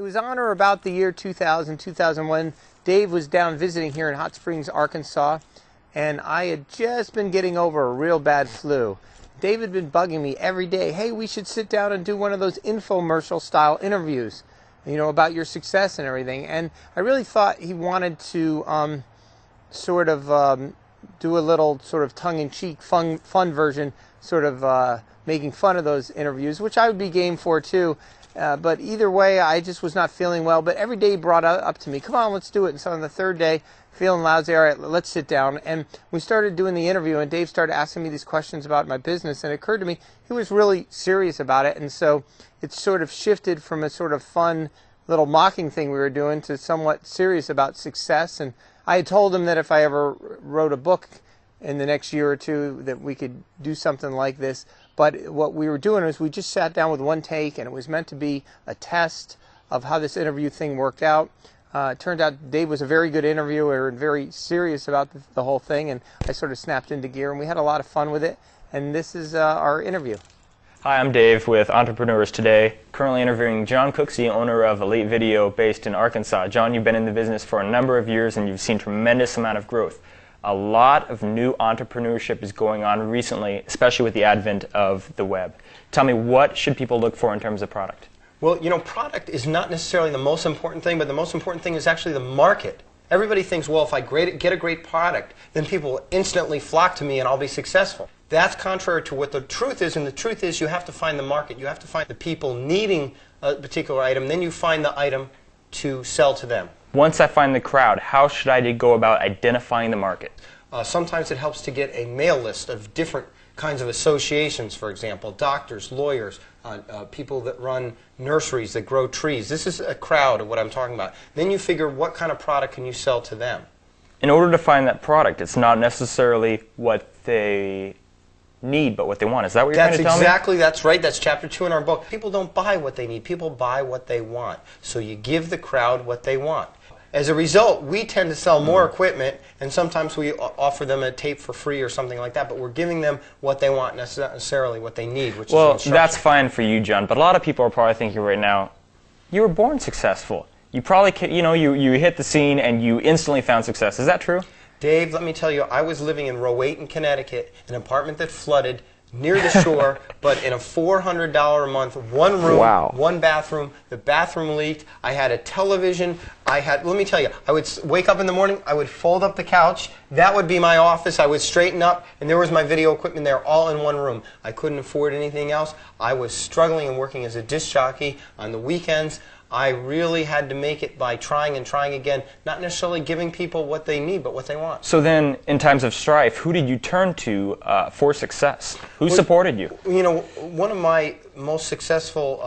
It was on or about the year 2000, 2001. Dave was down visiting here in Hot Springs, Arkansas, and I had just been getting over a real bad flu. Dave had been bugging me every day, hey, we should sit down and do one of those infomercial style interviews, you know, about your success and everything. And I really thought he wanted to do a little sort of tongue-in-cheek, fun version, sort of making fun of those interviews, which I would be game for too. But either way, I just was not feeling well. But every day he brought up to me, come on, let's do it. And so on the third day, feeling lousy, all right, let's sit down. And we started doing the interview, and Dave started asking me these questions about my business. And it occurred to me he was really serious about it. And so it sort of shifted from a sort of fun little mocking thing we were doing to somewhat serious about success. And I had told him that if I ever wrote a book in the next year or two that we could do something like this. But what we were doing was we just sat down with one take, and it was meant to be a test of how this interview thing worked out. It turned out Dave was a very good interviewer and very serious about the whole thing, and I sort of snapped into gear, and we had a lot of fun with it. And this is our interview. Hi, I'm Dave with Entrepreneurs Today, currently interviewing John Cooksey, owner of Elite Video based in Arkansas. John, you've been in the business for a number of years, and you've seen tremendous amount of growth. A lot of new entrepreneurship is going on recently, especially with the advent of the web. Tell me, what should people look for in terms of product? Well, you know, product is not necessarily the most important thing, but the most important thing is actually the market. Everybody thinks, well, if I get a great product, then people will instantly flock to me and I'll be successful. That's contrary to what the truth is, and the truth is you have to find the market. You have to find the people needing a particular item, then you find the item to sell to them. Once I find the crowd, how should I go about identifying the market? Sometimes it helps to get a mail list of different kinds of associations, for example, doctors, lawyers, people that run nurseries that grow trees. This is a crowd of what I'm talking about. Then you figure what kind of product can you sell to them. In order to find that product, it's not necessarily what they need, but what they want. Is that what you're trying to tell me? That's right. That's chapter 2 in our book. People don't buy what they need. People buy what they want. So you give the crowd what they want. As a result, we tend to sell more equipment, and sometimes we offer them a tape for free or something like that, but we're giving them what they want, not necessarily what they need, which is instruction. That's fine for you, John, but a lot of people are probably thinking right now, you were born successful. You probably, you hit the scene and you instantly found success. Is that true? Dave, let me tell you, I was living in Rowayton, Connecticut, an apartment that flooded near the shore, but in a $400 a month, one room, one bathroom. The bathroom leaked. I had a television. Let me tell you, I would wake up in the morning, I would fold up the couch. That would be my office. I would straighten up, and there was my video equipment there all in one room. I couldn't afford anything else. I was struggling and working as a disc jockey on the weekends. I really had to make it by trying and trying again, not necessarily giving people what they need, but what they want. So then, in times of strife, who did you turn to for success? Who supported you? You know, one of my most successful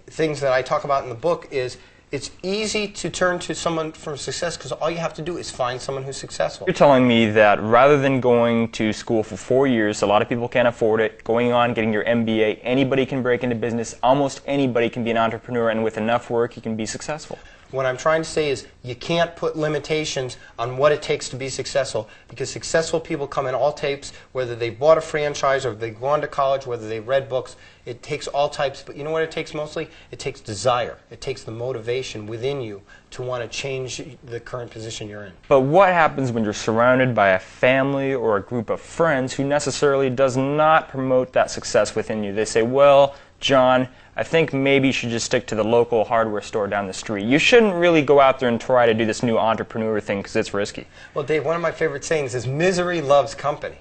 things that I talk about in the book is it's easy to turn to someone for success because all you have to do is find someone who's successful. You're telling me that rather than going to school for 4 years, a lot of people can't afford it, going on, getting your MBA, anybody can break into business, almost anybody can be an entrepreneur, and with enough work you can be successful. What I'm trying to say is you can't put limitations on what it takes to be successful, because successful people come in all types, whether they've bought a franchise or they've gone to college, whether they've read books. It takes all types, but you know what it takes mostly? It takes desire. It takes the motivation within you to want to change the current position you're in. But what happens when you're surrounded by a family or a group of friends who necessarily does not promote that success within you? They say, well, John, I think maybe you should just stick to the local hardware store down the street. You shouldn't really go out there and try to do this new entrepreneur thing because it's risky. Well, Dave, one of my favorite sayings is misery loves company.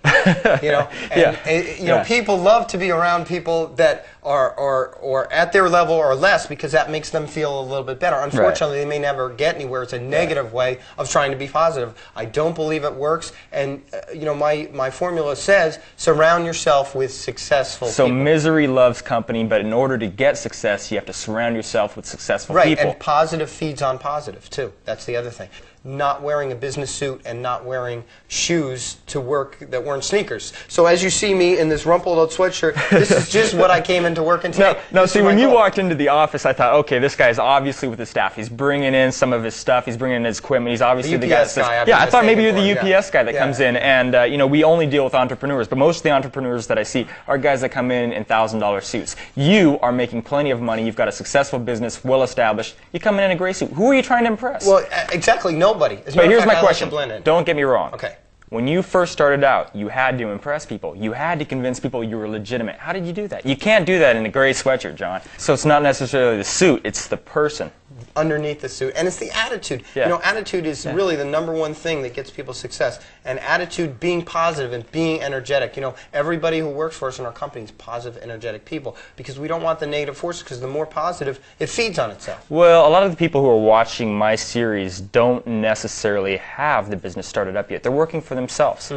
You know, and, you know, people love to be around people that are at their level or less because that makes them feel a little bit better. Unfortunately, they may never get anywhere. It's a negative way of trying to be positive. I don't believe it works, and you know, my formula says surround yourself with successful people. So misery loves company, but in order to get success, you have to surround yourself with successful people. Right, and positive feeds on positive, too. That's the other thing. not wearing a business suit and not wearing shoes to work that weren't sneakers. So as you see me in this rumpled old sweatshirt, this is just what I came into work in today. No, see, when you walked into the office, I thought, okay, this guy's obviously with his staff. He's bringing in some of his stuff. He's bringing in his equipment. He's obviously the guy. Yeah, I thought maybe you're the UPS guy that comes in, and you know, we only deal with entrepreneurs, but most of the entrepreneurs that I see are guys that come in $1,000 suits. You are making plenty of money. You've got a successful business, well established. You come in a gray suit. Who are you trying to impress? Well, exactly nobody. But here's my question. Don't get me wrong. Okay. When you first started out, you had to impress people. You had to convince people you were legitimate. How did you do that? You can't do that in a gray sweatshirt, John. So it's not necessarily the suit, it's the person. Underneath the suit. And it's the attitude. Yeah. You know, attitude is really the #1 thing that gets people success. And attitude, being positive and being energetic. You know, everybody who works for us in our company is positive, energetic people, because we don't want the negative forces, because the more positive, it feeds on itself. Well, a lot of the people who are watching my series don't necessarily have the business started up yet. They're working for themselves.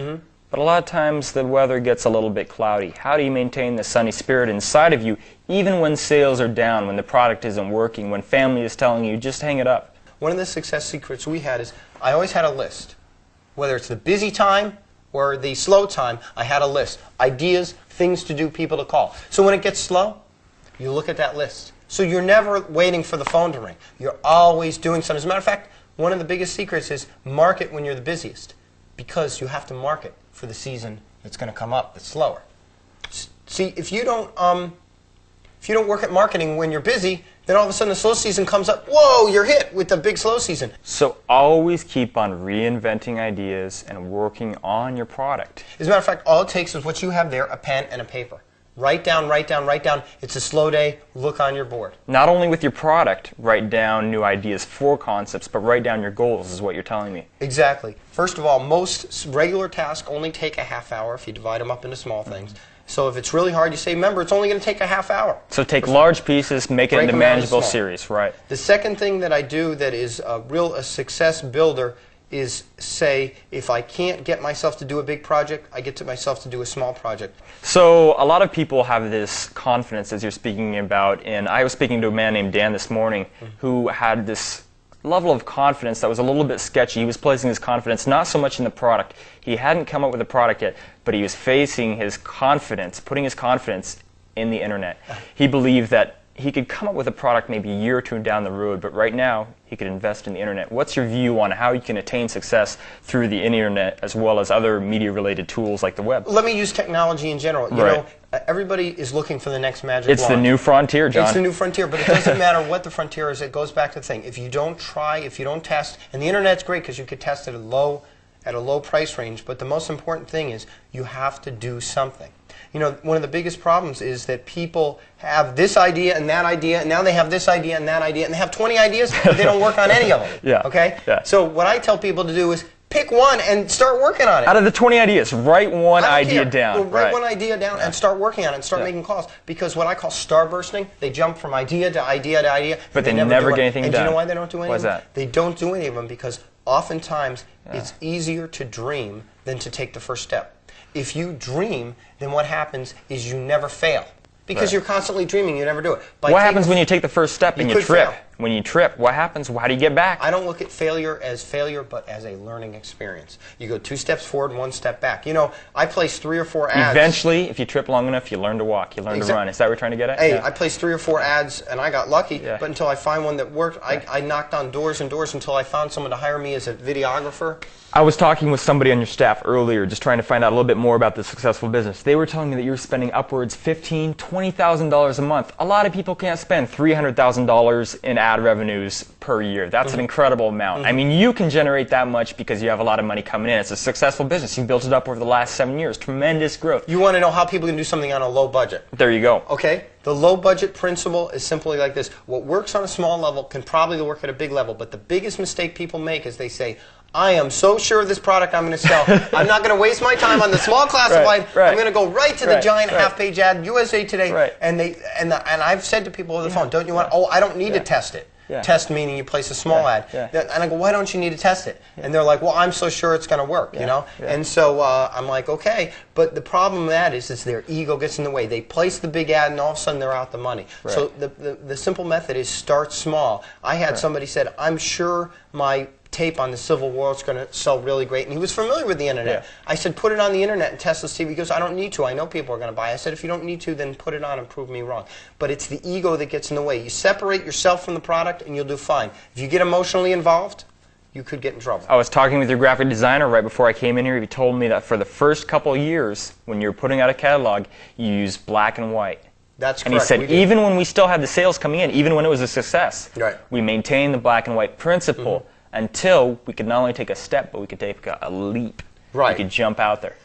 But a lot of times the weather gets a little bit cloudy. How do you maintain the sunny spirit inside of you even when sales are down, when the product isn't working, when family is telling you just hang it up? One of the success secrets we had is I always had a list. Whether it's the busy time or the slow time, I had a list. Ideas, things to do, people to call. So when it gets slow, you look at that list. So you're never waiting for the phone to ring. You're always doing something. As a matter of fact, one of the biggest secrets is market when you're the busiest, because you have to market for the season that's going to come up that's slower. See, if you don't work at marketing when you're busy, then all of a sudden the slow season comes up. Whoa, you're hit with the big slow season. So always keep on reinventing ideas and working on your product. As a matter of fact, all it takes is what you have there, a pen and a paper. Write down, write down, write down. It's a slow day. Look on your board. Not only with your product, write down new ideas for concepts, but write down your goals is what you're telling me. Exactly. First of all, most regular tasks only take a half hour if you divide them up into small things. So if it's really hard, you say, remember, it's only going to take a half hour. So take large pieces, make it into manageable series, right? The second thing that I do that is a success builder is say, if I can't get myself to do a big project, I get to myself to do a small project. So a lot of people have this confidence, as you're speaking about, and I was speaking to a man named Dan this morning who had this level of confidence that was a little bit sketchy. He was placing his confidence not so much in the product. He hadn't come up with a product yet, but he was facing his confidence, putting his confidence in the internet. He believed that he could come up with a product maybe a year or two down the road, but right now he could invest in the internet. What's your view on how you can attain success through the internet as well as other media-related tools like the web? Let me use technology in general. You know, everybody is looking for the next magic wand. It's the new frontier, John. It's the new frontier, but it doesn't matter what the frontier is. It goes back to the thing. If you don't try, if you don't test, and the internet's great because you could test at a low price range, but the most important thing is you have to do something. You know, one of the biggest problems is that people have this idea and that idea, and now they have this idea and that idea, and they have 20 ideas, but they don't work on any of them. Yeah. Okay? Yeah. So what I tell people to do is pick one and start working on it. Out of the 20 ideas, write one idea down. Well, write one idea down and start working on it and start making calls. Because what I call starbursting, they jump from idea to idea to idea. But they never get anything done. And do you know why they don't do any Why of is them? that? They don't do any of them because oftentimes it's easier to dream than to take the first step. If you dream, then what happens is you never fail. Because you're constantly dreaming, you never do it. What happens when you take the first step and you trip? When you trip, what happens? How do you get back? I don't look at failure, but as a learning experience. You go 2 steps forward, 1 step back. You know, I place 3 or 4 ads. Eventually, if you trip long enough, you learn to walk, you learn to run. Is that what we're trying to get at? Hey, I placed 3 or 4 ads, and I got lucky, but until I find one that worked, I knocked on doors and doors until I found someone to hire me as a videographer. I was talking with somebody on your staff earlier, just trying to find out a little bit more about the successful business. They were telling me that you're spending upwards $15,000, $20,000 a month. A lot of people can't spend $300,000 in ad revenues per year. That's an incredible amount. I mean, you can generate that much because you have a lot of money coming in. It's a successful business. You built it up over the last 7 years. Tremendous growth. You want to know how people can do something on a low budget? There you go. Okay. The low budget principle is simply like this. What works on a small level can probably work at a big level, but the biggest mistake people make is they say, I am so sure of this product I'm going to sell. I'm not going to waste my time on the small classified. I'm going to go right to the giant half-page ad, USA Today. And I've said to people over the phone, don't you want? Oh, I don't need to test it. Test meaning you place a small ad. And I go, why don't you need to test it? And they're like, well, I'm so sure it's going to work, you know? And so I'm like, okay. But the problem with that is their ego gets in the way. They place the big ad and all of a sudden they're out the money. So the simple method is start small. I had somebody said, I'm sure my tape on the Civil War. It's going to sell really great. And he was familiar with the internet. I said, put it on the internet and test the TV. He goes, I don't need to. I know people are going to buy it. I said, if you don't need to, then put it on and prove me wrong. But it's the ego that gets in the way. You separate yourself from the product and you'll do fine. If you get emotionally involved, you could get in trouble. I was talking with your graphic designer right before I came in here. He told me that for the first couple of years, when you're putting out a catalog, you use black and white. That's correct. correct. And he said even when we still had the sales coming in, even when it was a success, we maintained the black and white principle until we could not only take a step, but we could take a leap. We could jump out there.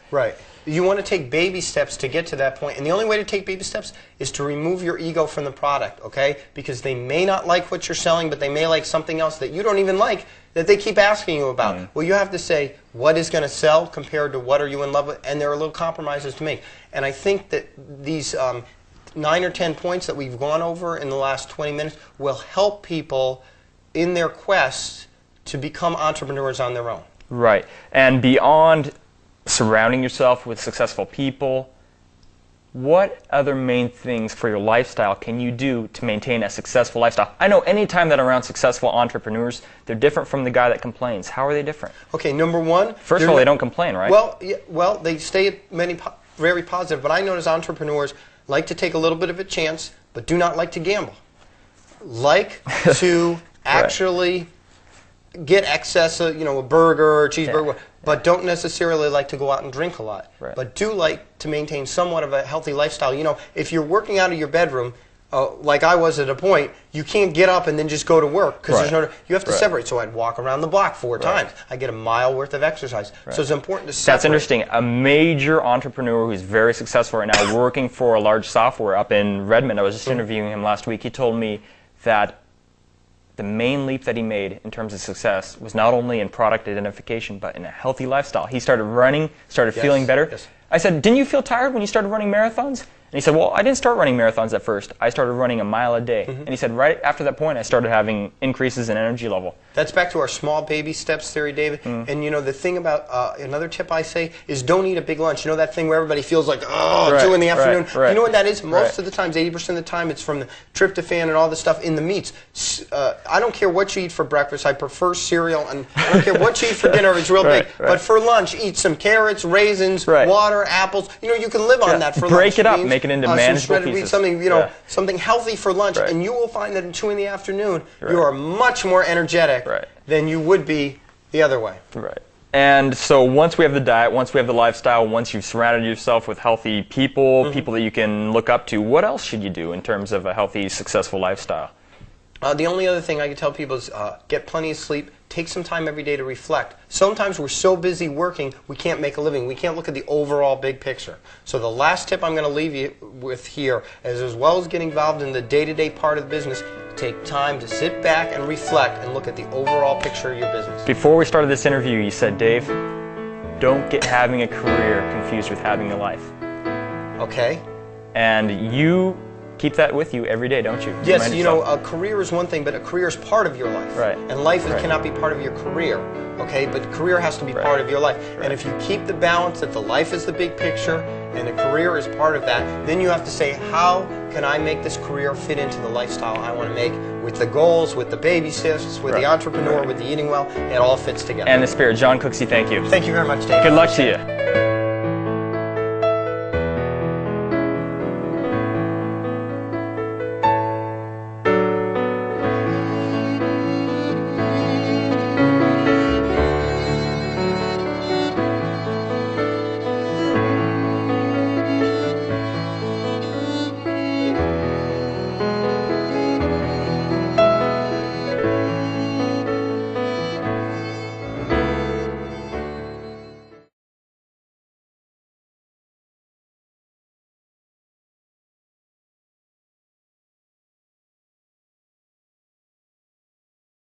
You want to take baby steps to get to that point, and the only way to take baby steps is to remove your ego from the product, okay? Because they may not like what you're selling, but they may like something else that you don't even like that they keep asking you about. Well, you have to say, what is going to sell compared to what are you in love with? And there are little compromises to make. And I think that these 9 or 10 points that we've gone over in the last 20 minutes will help people in their quest to become entrepreneurs on their own. Right. And beyond surrounding yourself with successful people, what other main things for your lifestyle can you do to maintain a successful lifestyle? I know anytime that I'm around successful entrepreneurs, they're different from the guy that complains. How are they different? Okay, number one. First of all, they don't complain, right? Well, they stay very positive, but I notice entrepreneurs like to take a little bit of a chance, but do not like to gamble. Like to actually get excess, a burger or a cheeseburger, but don't necessarily like to go out and drink a lot. But do like to maintain somewhat of a healthy lifestyle. If you're working out of your bedroom, like I was at a point, you can't get up and then just go to work because you have to separate. So I'd walk around the block 4 times. I get a mile worth of exercise. So it's important to separate. That's interesting. A major entrepreneur who's very successful right now, working for a large software up in Redmond. I was just interviewing him last week. He told me that the main leap that he made in terms of success was not only in product identification, but in a healthy lifestyle. He started running, started feeling better. I said, didn't you feel tired when you started running marathons? And he said, well, I didn't start running marathons at first. I started running a mile a day. And he said, right after that point, I started having increases in energy level. That's back to our small baby steps theory, David. And the thing about, another tip I say is don't eat a big lunch. You know that thing where everybody feels like, 2 in the afternoon? You know what that is? Most of the times, 80% of the time, it's from the tryptophan and all the stuff in the meats. I don't care what you eat for breakfast. I prefer cereal. And I don't care what you eat for dinner if it's real big. But for lunch, eat some carrots, raisins, water, apples. You can live on that for lunch. Break it up. Make it into manageable pieces. Something, something healthy for lunch, and you will find that at 2 in the afternoon, you are much more energetic than you would be the other way. And so once we have the diet, once we have the lifestyle, once you've surrounded yourself with healthy people, people that you can look up to, what else should you do in terms of a healthy, successful lifestyle? The only other thing I can tell people is get plenty of sleep. Take some time every day to reflect. Sometimes we're so busy working, we can't make a living. We can't look at the overall big picture. So the last tip I'm going to leave you with here is, as well as getting involved in the day-to-day part of the business, take time to sit back and reflect and look at the overall picture of your business. Before we started this interview, you said, Dave, don't get having a career confused with having a life. Okay. And you keep that with you every day, don't you? Yes, a career is one thing, but a career is part of your life. And life cannot be part of your career, okay? But career has to be part of your life. And if you keep the balance that the life is the big picture and the career is part of that, then you have to say, how can I make this career fit into the lifestyle I want to make with the goals, with the baby steps, with the entrepreneur, with the eating well? It all fits together. And the spirit. John Cooksey, thank you. Thank you very much, Dave. Good luck to you.